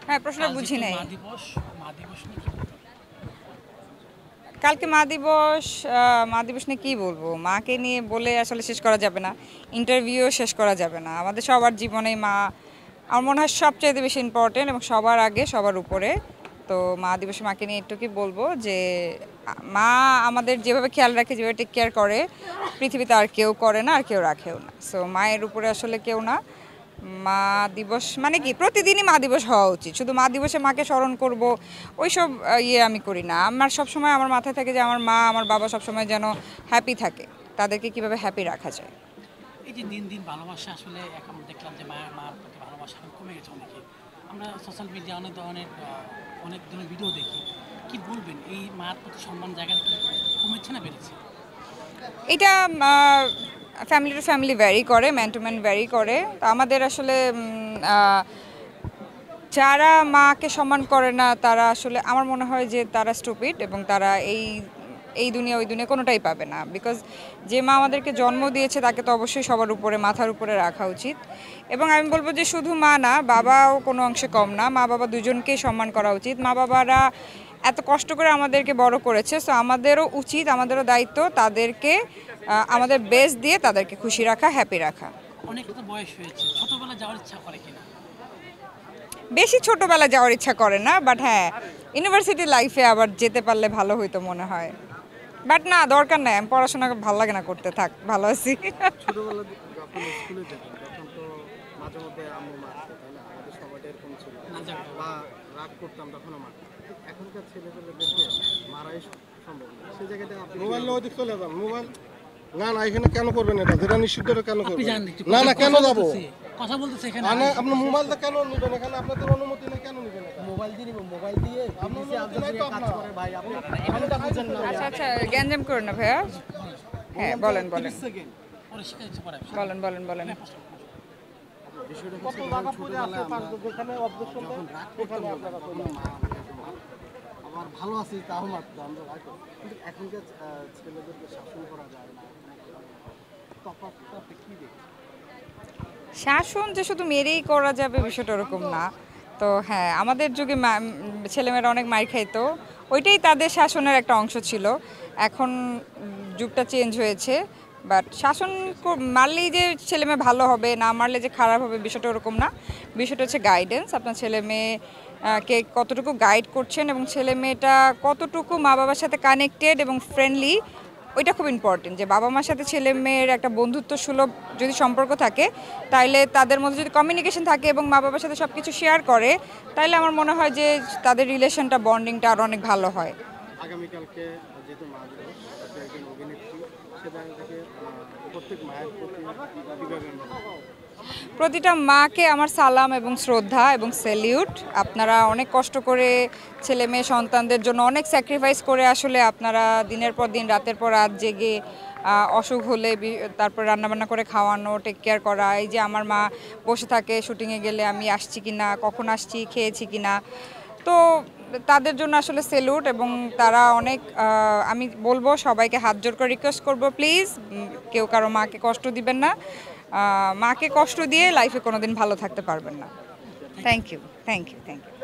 হ্যাঁ, প্রশ্নটা বুঝি নাই। কালকে মা দিবস, মা দিবস নিয়ে কী বলবো? মাকে নিয়ে বলে আসলে শেষ করা যাবে না, ইন্টারভিউও শেষ করা যাবে না। আমাদের সবার জীবনে মা আমার মনে হয় সবচাইতে বেশি ইম্পর্টেন্ট এবং সবার আগে সবার উপরে। তো মা দিবসে মাকে নিয়ে একটু কি বলবো যে মা আমাদের যেভাবে খেয়াল রাখে, যেভাবে টেক কেয়ার করে, পৃথিবীতে আর কেউ করে না, আর কেউ রাখেও না। সো মায়ের উপরে আসলে কেউ না। মা দিবস মানে কি প্রতিদিনই মা দিবস হওয়া উচিত। শুধু মা দিবসে মাকে স্মরণ করব ওইসব ইয়ে আমি করি না। আমার সবসময় আমার মাথায় থাকে যে আমার মা আমার বাবা সবসময় যেন হ্যাপি থাকে, তাদেরকে কিভাবে হ্যাপি রাখা যায়। এই যে দিন দিন ভালোবাসা আসলে এখন দেখলাম যে মার প্রতি ভালোবাসা কমে গেছে অনেকে। আমরা সোশ্যাল মিডিয়া অনেক ধরনের ভিডিও দেখি। কি বলবেন এই মার প্রতি সম্মান জায়গাটা কি কমেছে না বেড়েছে? এটা ফ্যামিলি টু ফ্যামিলি ভ্যারি করে, ম্যান টু ম্যান ভ্যারি করে। তো আমাদের আসলে যারা মাকে সম্মান করে না তারা আসলে আমার মনে হয় যে তারা স্টুপিড এবং তারা এই দুনিয়া ওই দুনিয়া কোনোটাই পাবে না। বিকজ যে মা আমাদেরকে জন্ম দিয়েছে তাকে তো অবশ্যই সবার উপরে, মাথার উপরে রাখা উচিত। এবং আমি বলবো যে শুধু মা না, বাবাও কোনো অংশে কম না। মা বাবা দুজনকেই সম্মান করা উচিত। মা বাবারা এত কষ্ট করে আমাদেরকে বড় করেছে, সো আমাদেরও উচিত, আমাদেরও দায়িত্ব তাদেরকে আমাদের বেস্ট দিয়ে তাদেরকে খুশি রাখা, হ্যাপি রাখা। অনেক তো বয়স হয়েছে, ছোটবেলা যাওয়ার ইচ্ছা করে কিনা? বেশি ছোটবেলা যাওয়ার ইচ্ছা করে না, বাট হ্যাঁ ইউনিভার্সিটি লাইফে আবার যেতে পারলে ভালো হইতো মনে হয়। বাট না, দরকার নাই, আমি পড়াশোনা ভালো লাগে না করতে, থাক ভালো আছি। ছোটবেলা যখন স্কুলে যেতাম তখন তো মাঝে মধ্যে আম্মু মারতো, তাই না? আমাদের সময়টা এরকম ছিল, বা রাগ করতাম তখনও মারতো। এখনকার ছেলেপেলেদেরকে মারাই সম্ভব না। সেই জায়গাটা আপনি মোবাইল ওদিক চলে যান, মোবাইল না না এখানে কেন করবেন এটা? যেটা নিষিদ্ধ কেন করবেন? না না কেন যাবো? কথা বলতেছে এখানে। আপনি মোবাইলটা কেন নেবেন? এখানে আপনাদের অনুমতি নেই, কেন নেবেন? মোবাইল দিয়ে নিব, মোবাইল দিয়ে কাজ করে ভাই। আপনি এখনটা বুঝেন না। আচ্ছা আচ্ছা, গ্যাঞ্জাম করুন না ভাইয়া। হ্যাঁ বলেন বলেন বলেন বলেন বলেন। কত জায়গা পড়ে আছে যেখানে অবজেকশন দেন, সেখানে আপনারা আবার ভালো আছি তাও মাত্র আমরা রাখো। কিন্তু এখনকার ছেলেদেরকে শাসন করা যায় না, তফাৎটা আপনি কি দেখছেন? শাসন যে শুধু মেরেই করা যাবে বিষয়টা ওরকম না। তো হ্যাঁ, আমাদের যুগে ছেলেমেয়েরা অনেক মার খাইতো, ওইটাই তাদের শাসনের একটা অংশ ছিল। এখন যুগটা চেঞ্জ হয়েছে, বাট শাসন মারলেই যে ছেলেমেয়ে ভালো হবে, না মারলে যে খারাপ হবে বিষয়টা ওরকম না। বিষয়টা হচ্ছে গাইডেন্স, আপনার ছেলে মেয়ে কে কতটুকু গাইড করছেন এবং ছেলে মেয়েটা কতটুকু মা বাবার সাথে কানেক্টেড এবং ফ্রেন্ডলি, ওইটা খুব ইম্পর্টেন্ট। যে বাবা মার সাথে ছেলে মেয়ের একটা বন্ধুত্ব সুলভ যদি সম্পর্ক থাকে, তাইলে তাদের মধ্যে যদি কমিউনিকেশন থাকে এবং মা বাবার সাথে সব কিছু শেয়ার করে, তাইলে আমার মনে হয় যে তাদের রিলেশনটা, বন্ডিংটা আরও অনেক ভালো হয়। আগামীকালকে যেহেতু মা দিবস, আপনি একজন অভিনেত্রী, সেটা থেকে প্রত্যেক মায়ের প্রতি কীভাবে প্রতিটা মাকে আমার সালাম এবং শ্রদ্ধা এবং স্যালিউট। আপনারা অনেক কষ্ট করে ছেলে মেয়ে সন্তানদের জন্য অনেক স্যাক্রিফাইস করে আসলে আপনারা দিনের পর দিন, রাতের পর রাত জেগে অসুখ হলে তারপর রান্নাবান্না করে খাওয়ানো, টেক কেয়ার করা। এই যে আমার মা বসে থাকে শুটিংয়ে গেলে আমি আসছি কি না, কখন আসছি, খেয়েছি কি না। তো তাদের জন্য আসলে স্যালুট। এবং তারা অনেক, আমি বলবো সবাইকে হাত জোর করে রিকোয়েস্ট করবো, প্লিজ কেউ কারো মাকে কষ্ট দিবেন না। মাকে কষ্ট দিয়ে লাইফে কোনোদিন ভালো থাকতে পারবেন না। Thank you, thank you, thank you.